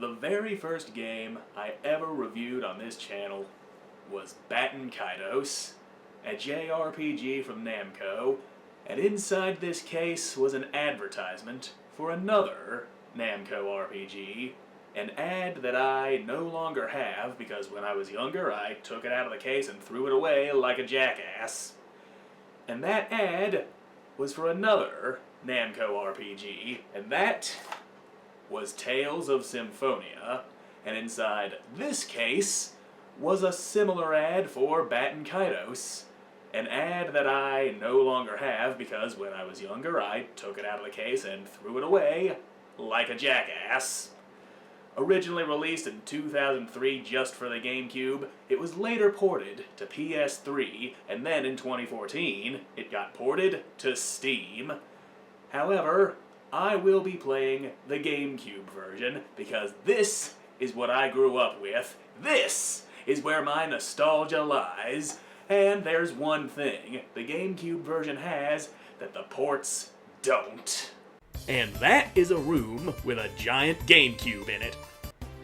The very first game I ever reviewed on this channel was Batten Kaitos, a JRPG from Namco, and inside this case was an advertisement for another Namco RPG, an ad that I no longer have because when I was younger I took it out of the case and threw it away like a jackass. And that ad was for another Namco RPG, and that was Tales of Symphonia, and inside this case was a similar ad for Batten Kaitos, an ad that I no longer have because when I was younger I took it out of the case and threw it away like a jackass. Originally released in 2003 just for the Gamecube, it was later ported to PS3, and then in 2014 it got ported to Steam. However, I will be playing the Gamecube version because this is what I grew up with. This is where my nostalgia lies. And there's one thing the Gamecube version has that the ports don't. And that is a room with a giant Gamecube in it.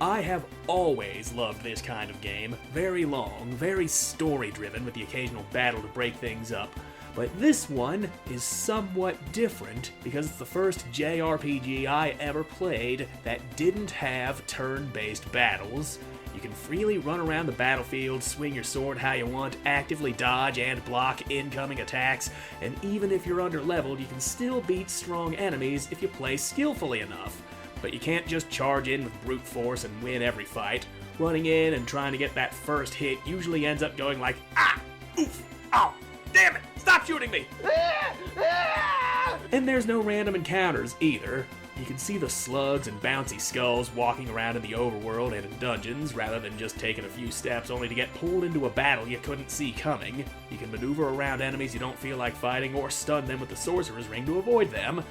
I have always loved this kind of game. Very long, very story-driven with the occasional battle to break things up. But this one is somewhat different because it's the first JRPG I ever played that didn't have turn-based battles. You can freely run around the battlefield, swing your sword how you want, actively dodge and block incoming attacks, and even if you're underleveled, you can still beat strong enemies if you play skillfully enough. But you can't just charge in with brute force and win every fight. Running in and trying to get that first hit usually ends up going like, ah, oof, oh, damn it, stop shooting me! And there's no random encounters either. You can see the slugs and bouncy skulls walking around in the overworld and in dungeons, rather than just taking a few steps only to get pulled into a battle you couldn't see coming. You can maneuver around enemies you don't feel like fighting, or stun them with the Sorcerer's Ring to avoid them.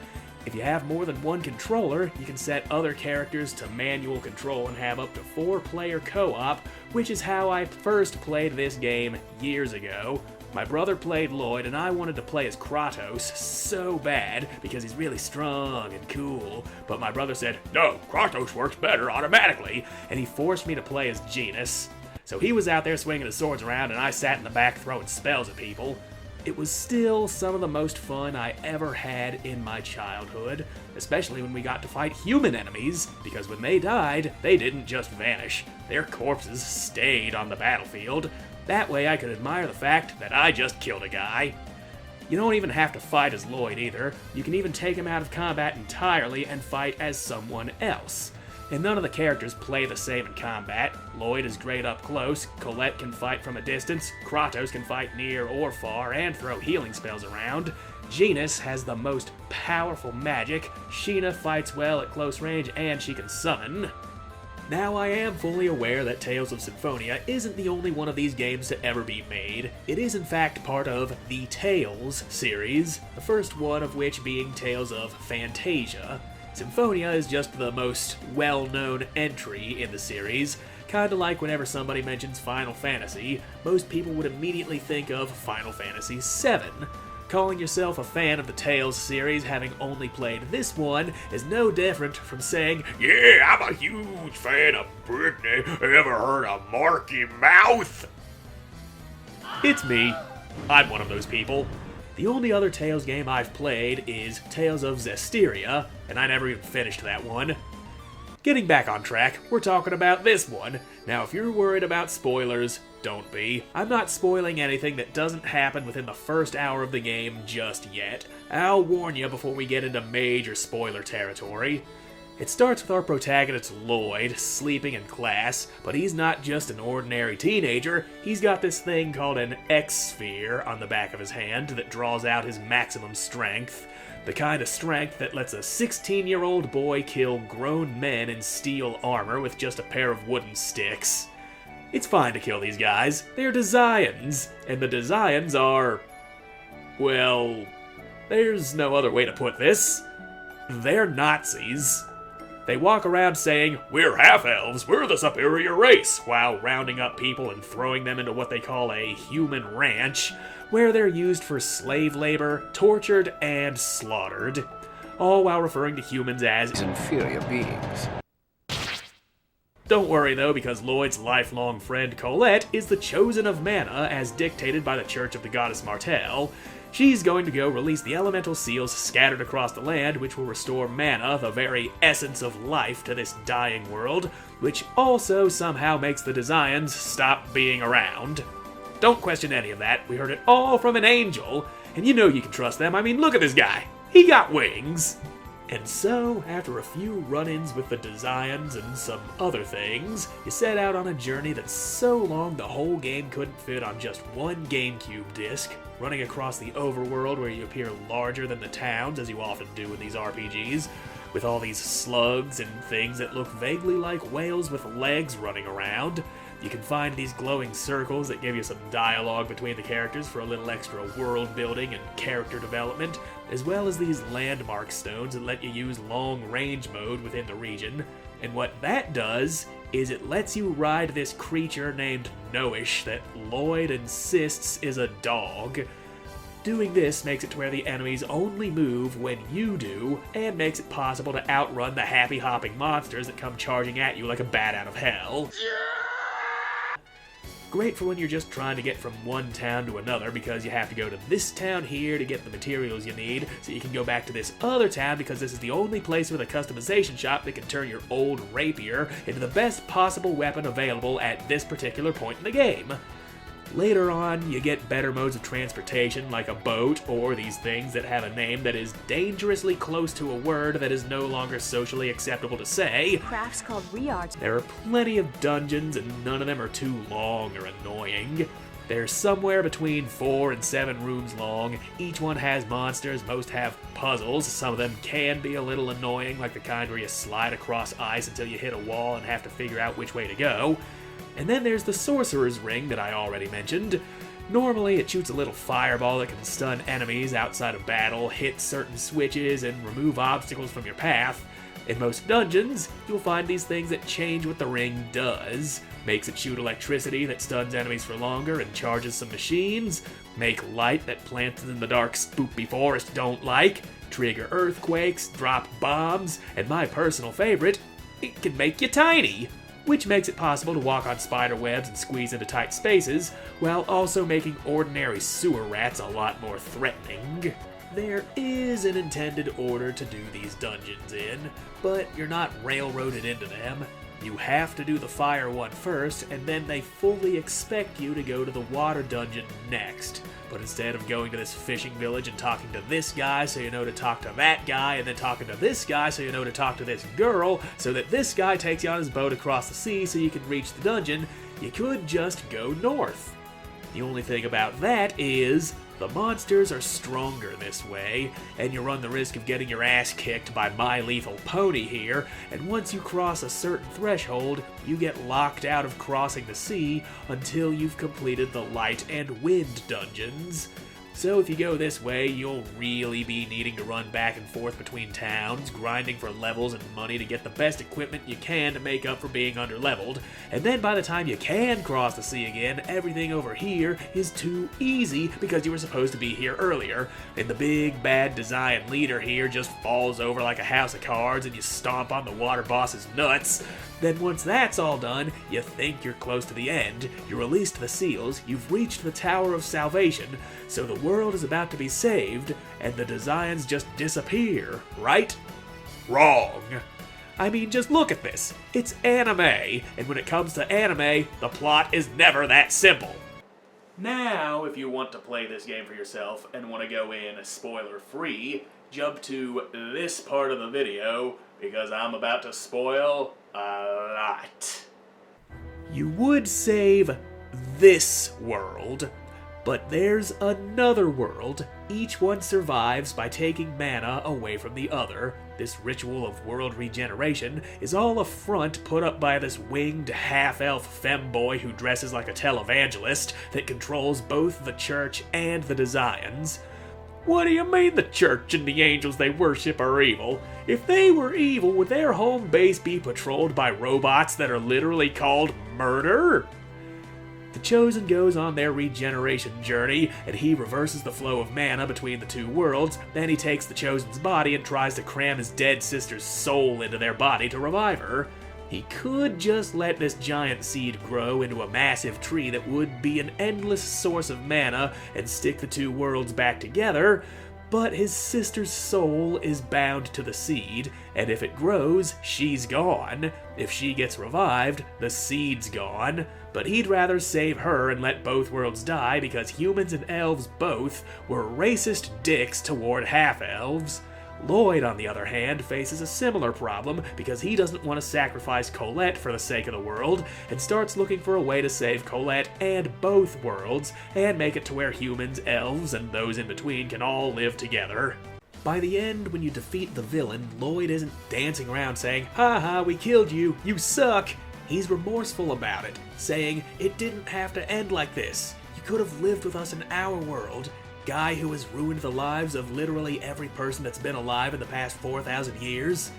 If you have more than one controller, you can set other characters to manual control and have up to 4-player co-op, which is how I first played this game years ago. My brother played Lloyd, and I wanted to play as Kratos so bad because he's really strong and cool, but my brother said, no, Kratos works better automatically, and he forced me to play as Genis. So he was out there swinging his swords around, and I sat in the back throwing spells at people. It was still some of the most fun I ever had in my childhood, especially when we got to fight human enemies, because when they died, they didn't just vanish. Their corpses stayed on the battlefield. That way I could admire the fact that I just killed a guy. You don't even have to fight as Lloyd either. You can even take him out of combat entirely and fight as someone else. And none of the characters play the same in combat. Lloyd is great up close, Colette can fight from a distance, Kratos can fight near or far and throw healing spells around. Genis has the most powerful magic, Sheena fights well at close range, and she can summon. Now, I am fully aware that Tales of Symphonia isn't the only one of these games to ever be made. It is in fact part of the Tales series, the first one of which being Tales of Fantasia. Symphonia is just the most well-known entry in the series. Kinda like whenever somebody mentions Final Fantasy, most people would immediately think of Final Fantasy VII. Calling yourself a fan of the Tales series, having only played this one, is no different from saying, yeah, I'm a huge fan of Britney. Ever heard of Marky Mouth? It's me. I'm one of those people. The only other Tales game I've played is Tales of Zestiria, and I never even finished that one. Getting back on track, we're talking about this one. Now, if you're worried about spoilers, don't be. I'm not spoiling anything that doesn't happen within the first hour of the game just yet. I'll warn you before we get into major spoiler territory. It starts with our protagonist Lloyd sleeping in class, but he's not just an ordinary teenager. He's got this thing called an X-Sphere on the back of his hand that draws out his maximum strength. The kind of strength that lets a 16-year-old boy kill grown men in steel armor with just a pair of wooden sticks. It's fine to kill these guys. They're Desians, and the Desians are... well, there's no other way to put this. They're Nazis. They walk around saying, we're half-elves, we're the superior race, while rounding up people and throwing them into what they call a human ranch, where they're used for slave labor, tortured, and slaughtered, all while referring to humans as inferior beings. Don't worry though, because Lloyd's lifelong friend Colette is the chosen of mana as dictated by the Church of the Goddess Martel. She's going to go release the elemental seals scattered across the land, which will restore mana, the very essence of life, to this dying world, which also somehow makes the Desians stop being around. Don't question any of that, we heard it all from an angel, and you know you can trust them. I mean, look at this guy, he got wings! And so, after a few run-ins with the Desians and some other things, you set out on a journey that's so long the whole game couldn't fit on just one Gamecube disc, running across the overworld where you appear larger than the towns, as you often do in these RPGs, with all these slugs and things that look vaguely like whales with legs running around. You can find these glowing circles that give you some dialogue between the characters for a little extra world building and character development, as well as these landmark stones that let you use long range mode within the region. And what that does is it lets you ride this creature named Noish that Lloyd insists is a dog. Doing this makes it to where the enemies only move when you do, and makes it possible to outrun the happy-hopping monsters that come charging at you like a bat out of hell. Great for when you're just trying to get from one town to another because you have to go to this town here to get the materials you need, so you can go back to this other town because this is the only place with a customization shop that can turn your old rapier into the best possible weapon available at this particular point in the game. Later on, you get better modes of transportation like a boat or these things that have a name that is dangerously close to a word that is no longer socially acceptable to say. Crafts called rearts. There are plenty of dungeons and none of them are too long or annoying. They're somewhere between 4 and 7 rooms long. Each one has monsters, most have puzzles. Some of them can be a little annoying, like the kind where you slide across ice until you hit a wall and have to figure out which way to go. And then there's the Sorcerer's Ring that I already mentioned. Normally it shoots a little fireball that can stun enemies outside of battle, hit certain switches, and remove obstacles from your path. In most dungeons, you'll find these things that change what the ring does. Makes it shoot electricity that stuns enemies for longer and charges some machines. Make light that plants in the dark spoopy forest don't like. Trigger earthquakes, drop bombs, and my personal favorite, it can make you tiny, which makes it possible to walk on spider webs and squeeze into tight spaces, while also making ordinary sewer rats a lot more threatening. There is an intended order to do these dungeons in, but you're not railroaded into them. You have to do the fire one first, and then they fully expect you to go to the water dungeon next. But instead of going to this fishing village and talking to this guy so you know to talk to that guy, and then talking to this guy so you know to talk to this girl, so that this guy takes you on his boat across the sea so you can reach the dungeon, you could just go north. The only thing about that is the monsters are stronger this way, and you run the risk of getting your ass kicked by My Lethal Pony here, and once you cross a certain threshold, you get locked out of crossing the sea until you've completed the light and wind dungeons. So if you go this way, you'll really be needing to run back and forth between towns, grinding for levels and money to get the best equipment you can to make up for being underleveled, and then by the time you can cross the sea again, everything over here is too easy because you were supposed to be here earlier, and the big bad Desian leader here just falls over like a house of cards and you stomp on the water boss's nuts. Then once that's all done, you think you're close to the end, you released the seals, you've reached the Tower of Salvation, so the world is about to be saved, and the Desians just disappear, right? Wrong. I mean, just look at this. It's anime, and when it comes to anime, the plot is never that simple. Now, if you want to play this game for yourself and want to go in spoiler-free, jump to this part of the video, because I'm about to spoil a lot. You would save this world, but there's another world. Each one survives by taking mana away from the other. This ritual of world regeneration is all a front put up by this winged half-elf femboy who dresses like a televangelist that controls both the church and the Desians. What do you mean the church and the angels they worship are evil? If they were evil, would their home base be patrolled by robots that are literally called murder? The Chosen goes on their regeneration journey, and he reverses the flow of mana between the two worlds. Then he takes the Chosen's body and tries to cram his dead sister's soul into their body to revive her. He could just let this giant seed grow into a massive tree that would be an endless source of mana and stick the two worlds back together, but his sister's soul is bound to the seed, and if it grows, she's gone. If she gets revived, the seed's gone. But he'd rather save her and let both worlds die because humans and elves both were racist dicks toward half-elves. Lloyd, on the other hand, faces a similar problem because he doesn't want to sacrifice Colette for the sake of the world and starts looking for a way to save Colette and both worlds and make it to where humans, elves, and those in between can all live together. By the end, when you defeat the villain, Lloyd isn't dancing around saying, "Ha ha, we killed you, you suck." He's remorseful about it, saying, "It didn't have to end like this. You could have lived with us in our world. Guy who has ruined the lives of literally every person that's been alive in the past 4,000 years.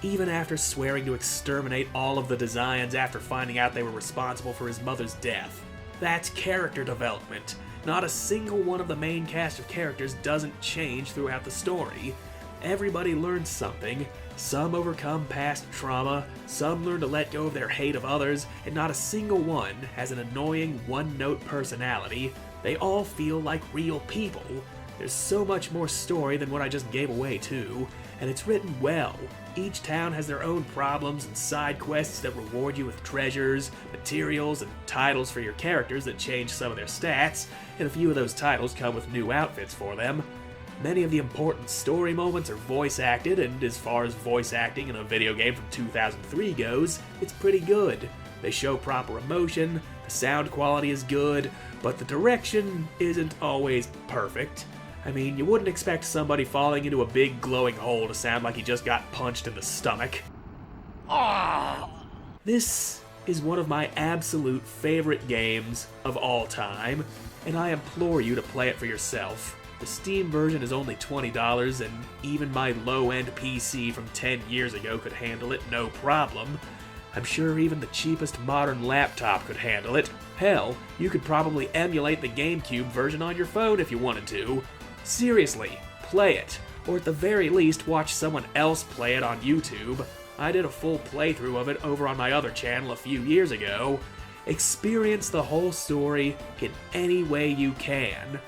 Even after swearing to exterminate all of the Desians after finding out they were responsible for his mother's death. That's character development. Not a single one of the main cast of characters doesn't change throughout the story. Everybody learns something. Some overcome past trauma, some learn to let go of their hate of others, and not a single one has an annoying one-note personality. They all feel like real people. There's so much more story than what I just gave away too, and it's written well. Each town has their own problems and side quests that reward you with treasures, materials, and titles for your characters that change some of their stats, and a few of those titles come with new outfits for them. Many of the important story moments are voice acted, and as far as voice acting in a video game from 2003 goes, it's pretty good. They show proper emotion, the sound quality is good, but the direction isn't always perfect. I mean, you wouldn't expect somebody falling into a big glowing hole to sound like he just got punched in the stomach. This is one of my absolute favorite games of all time, and I implore you to play it for yourself. The Steam version is only $20, and even my low-end PC from 10 years ago could handle it no problem. I'm sure even the cheapest modern laptop could handle it. Hell, you could probably emulate the Gamecube version on your phone if you wanted to. Seriously, play it. Or at the very least, watch someone else play it on YouTube. I did a full playthrough of it over on my other channel a few years ago. Experience the whole story in any way you can.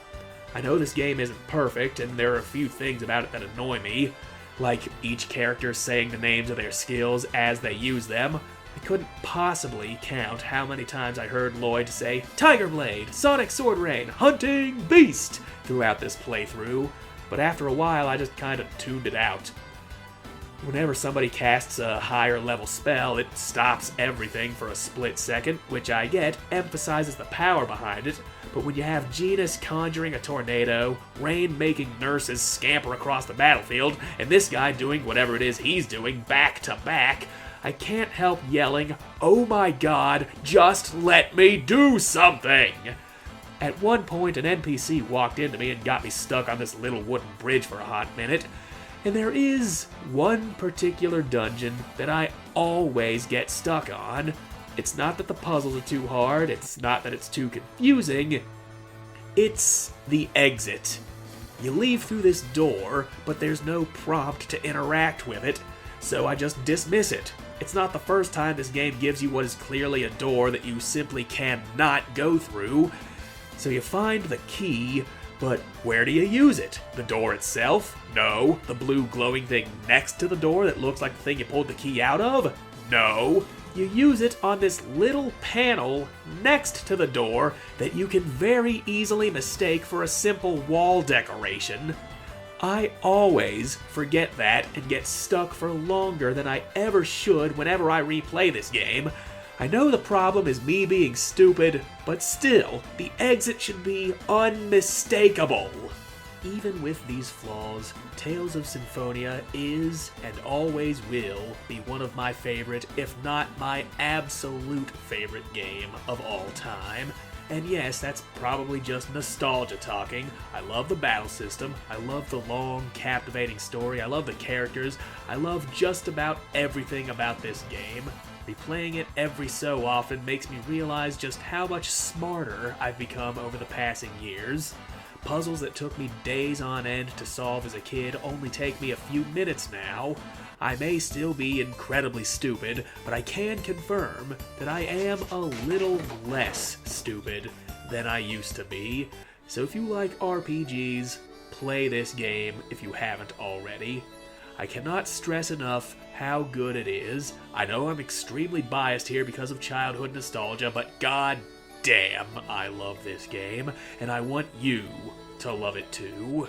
I know this game isn't perfect, and there are a few things about it that annoy me, like each character saying the names of their skills as they use them. I couldn't possibly count how many times I heard Lloyd say Tiger Blade, Sonic Sword Rain, Hunting Beast throughout this playthrough, but after a while I just kind of tuned it out. Whenever somebody casts a higher level spell, it stops everything for a split second, which I get emphasizes the power behind it, but when you have Genus conjuring a tornado, Rain making nurses scamper across the battlefield, and this guy doing whatever it is he's doing back to back, I can't help yelling, "Oh my god, just let me do something!" At one point, an NPC walked into me and got me stuck on this little wooden bridge for a hot minute, and there is one particular dungeon that I always get stuck on. It's not that the puzzles are too hard, it's not that it's too confusing, it's the exit. You leave through this door, but there's no prompt to interact with it, so I just dismiss it. It's not the first time this game gives you what is clearly a door that you simply cannot go through. So you find the key, but where do you use it? The door itself? No. The blue glowing thing next to the door that looks like the thing you pulled the key out of? No. You use it on this little panel next to the door that you can very easily mistake for a simple wall decoration. I always forget that and get stuck for longer than I ever should whenever I replay this game. I know the problem is me being stupid, but still, the exit should be unmistakable. Even with these flaws, Tales of Symphonia is, and always will, be one of my favorite, if not my absolute favorite game of all time. And yes, that's probably just nostalgia talking. I love the battle system, I love the long, captivating story, I love the characters, I love just about everything about this game. Replaying it every so often makes me realize just how much smarter I've become over the passing years. Puzzles that took me days on end to solve as a kid only take me a few minutes now. I may still be incredibly stupid, but I can confirm that I am a little less stupid than I used to be. So if you like RPGs, play this game if you haven't already. I cannot stress enough how good it is. I know I'm extremely biased here because of childhood nostalgia, but god damn, I love this game, and I want you to love it too.